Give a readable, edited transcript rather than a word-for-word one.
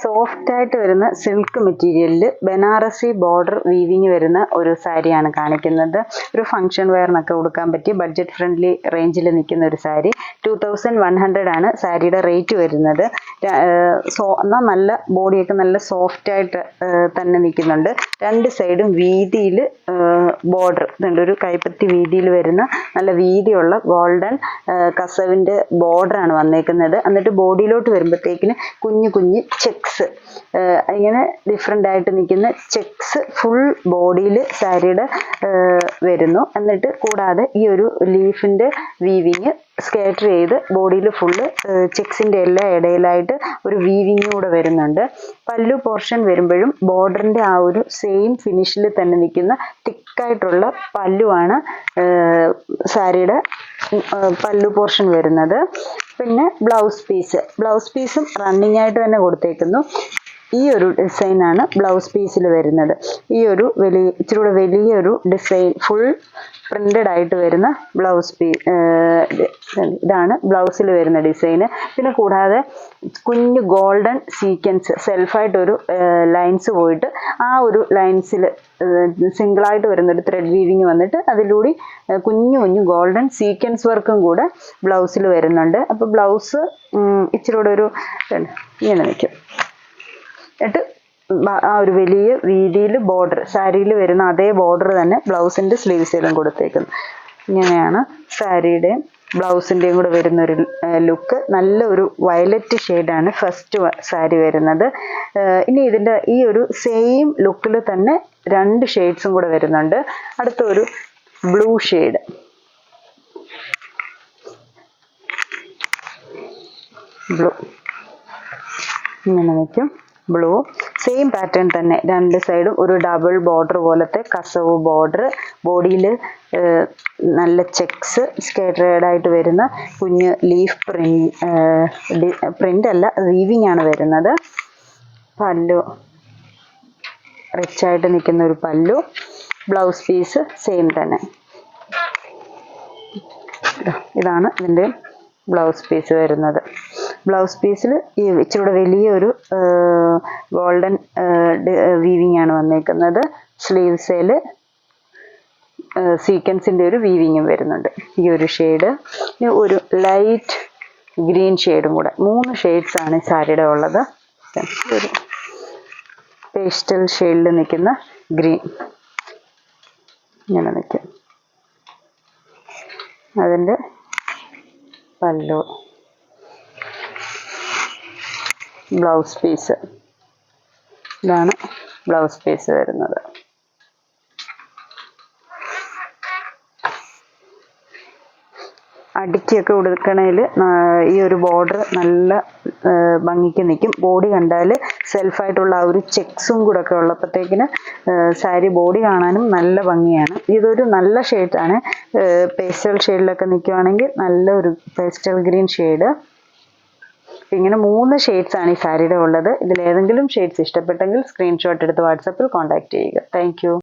Soft ആയിട്ട് വരുന്ന silk മെറ്റീരിയലിൽ ബനാറസി ബോർഡർ വീവിങ് വരുന്ന ഒരു സാരിയാണ് കാണിക്കുന്നത്. ഒരു ഫംഗ്ഷൻ വെയറിനൊക്കെ കൊടുക്കാൻ പറ്റിയ ബഡ്ജറ്റ് ഫ്രണ്ട്ലി റേഞ്ചിൽ നിൽക്കുന്ന ഒരു സാരി. 2100 ആണ് സാരിയുടെ റേറ്റ് വരുന്നത്. എന്നാൽ നല്ല ബോഡിയൊക്കെ നല്ല സോഫ്റ്റ് ആയിട്ട് തന്നെ നിൽക്കുന്നുണ്ട്. രണ്ട് സൈഡും വീതിയിൽ ബോർഡർ ഇതുണ്ട്. ഒരു കൈപ്പത്തി വീതിയിൽ വരുന്ന നല്ല വീതിയുള്ള ഗോൾഡൻ കസവിൻ്റെ ബോർഡറാണ് വന്നേക്കുന്നത്. എന്നിട്ട് ബോഡിയിലോട്ട് വരുമ്പോഴത്തേക്കിന് കുഞ്ഞു കുഞ്ഞ് ചെക്സ് ഇങ്ങനെ ഡിഫറെൻ്റ് ആയിട്ട് നിൽക്കുന്ന ചെക്സ് ഫുൾ ബോഡിയിൽ സാരിയുടെ വരുന്നു. എന്നിട്ട് കൂടാതെ ഈ ഒരു ലീഫിൻ്റെ വീവിങ് സ്കേറ്റർ ചെയ്ത് ബോഡിയിൽ ഫുള്ള് ചെക്സിൻ്റെ എല്ലാ ഇടയിലായിട്ട് ഒരു വീവിങ് കൂടെ വരുന്നുണ്ട്. പല്ലു പോർഷൻ വരുമ്പോഴും ബോർഡറിൻ്റെ ആ ഒരു സെയിം ഫിനിഷിൽ തന്നെ നിൽക്കുന്ന തിക്കായിട്ടുള്ള പല്ലുവാണ് സാരിയുടെ പല്ലു പോർഷൻ വരുന്നത്. പിന്നെ ബ്ലൗസ് പീസും റണ്ണിങ് ആയിട്ട് തന്നെ കൊടുത്തേക്കുന്നു. ഈ ഒരു ഡിസൈനാണ് ബ്ലൗസ് പീസിൽ വരുന്നത്. ഈ ഒരു ഇച്ചിരി കൂടെ വലിയൊരു ഡിസൈൻ ഫുൾ പ്രിന്റഡ് ആയിട്ട് വരുന്ന ഇതാണ് ബ്ലൗസിൽ വരുന്ന ഡിസൈന്. പിന്നെ കൂടാതെ കുഞ്ഞു ഗോൾഡൻ സീക്വൻസ് സെൽഫായിട്ടൊരു ലൈൻസ് പോയിട്ട് ആ ഒരു ലൈൻസിൽ സിംഗിളായിട്ട് വരുന്നൊരു ത്രെഡ് വീവിങ് വന്നിട്ട് അതിലൂടെ കുഞ്ഞു കുഞ്ഞു ഗോൾഡൻ സീക്വൻസ് വർക്കും കൂടെ ബ്ലൗസിൽ വരുന്നുണ്ട്. അപ്പോൾ ബ്ലൗസ് ഇച്ചിരി കൂടെ ഒരു ഇങ്ങനെ നിൽക്കും. എന്നിട്ട് ആ ഒരു വലിയ വീതിയിൽ ബോർഡർ സാരിയിൽ വരുന്ന അതേ ബോർഡർ തന്നെ ബ്ലൗസിൻ്റെ സ്ലീവ്സിലും കൊടുത്തേക്കുന്നു. ഇങ്ങനെയാണ് സാരിയുടെയും ബ്ലൗസിൻ്റെയും കൂടെ വരുന്നൊരു ലുക്ക്. നല്ല ഒരു വയലറ്റ് ഷെയ്ഡാണ് ഫസ്റ്റ് സാരി വരുന്നത്. ഇനി ഇതിൻ്റെ ഈ ഒരു സെയിം ലുക്കിൽ തന്നെ 2 ഷെയ്ഡ്സും കൂടെ വരുന്നുണ്ട്. അടുത്ത ഒരു ബ്ലൂ ഷെയ്ഡ്. ബ്ലൂ ഇങ്ങനെ നിൽക്കും. ബ്ലൂ സെയിം പാറ്റേൺ തന്നെ 2 സൈഡും ഒരു ഡബിൾ ബോർഡർ പോലത്തെ കസവ് ബോർഡർ. ബോഡിയിൽ നല്ല ചെക്സ് സ്കേറ്റേഡ് ആയിട്ട് വരുന്ന കുഞ്ഞ് ലീഫ് പ്രിന്റ് അല്ല വീവിങ് ആണ് വരുന്നത്. പല്ലു റിച്ചായിട്ട് നിൽക്കുന്ന ഒരു പല്ലു. ബ്ലൗസ് പീസ് സെയിം തന്നെ. ഇതാണ് ഇതിൻ്റെ ബ്ലൗസ് പീസ് വരുന്നത്. ബ്ലൗസ് പീസിൽ ഈ ഇച്ചിരി വലിയൊരു ഗോൾഡൻ വീവിങ് ആണ് വന്നേക്കുന്നത്. സ്ലീവ്സിൽ സീക്വൻസിൻ്റെ ഒരു വീവിങ്ങും വരുന്നുണ്ട്. ഈ ഒരു ഷെയ്ഡ്, ഒരു ലൈറ്റ് ഗ്രീൻ ഷെയ്ഡും കൂടെ. 3 ഷെയ്ഡ്സ് ആണ് ഈ സാരിയുടെ ഉള്ളത്. ഒരു പേസ്റ്റൽ ഷെയ്ഡിൽ നിൽക്കുന്ന ഗ്രീൻ ഇങ്ങനെ നിൽക്കും. അതിൻ്റെ പല്ലു, ബ്ലൗസ് പീസ്. ഇതാണ് ബ്ലൗസ് പീസ് വരുന്നത്. അടിക്കൊക്കെ കൊടുക്കണേൽ ഈ ഒരു ബോർഡർ നല്ല ഭംഗിക്ക് നിൽക്കും. ബോഡി കണ്ടാൽ സെൽഫായിട്ടുള്ള ആ ഒരു ചെക്സും കൂടെ ഒക്കെ ഉള്ളപ്പോഴത്തേക്കിന് സാരി ബോഡി കാണാനും നല്ല ഭംഗിയാണ്. ഇതൊരു നല്ല ഷെയ്ഡാണ്. പേസ്റ്റൽ ഷെയ്ഡിലൊക്കെ നിൽക്കുവാണെങ്കിൽ നല്ലൊരു പേസ്റ്റൽ ഗ്രീൻ ഷെയ്ഡ്. ഇങ്ങനെ 3 ഷെയ്ഡ്സ് ആണ് ഈ സാരിയുടെ ഉള്ളത്. ഇതിലേതെങ്കിലും ഷെയ്ഡ്സ് ഇഷ്ടപ്പെട്ടെങ്കിൽ സ്ക്രീൻഷോട്ട് എടുത്ത് വാട്സാപ്പിൽ കോൺടാക്ട് ചെയ്യുക. Thank you.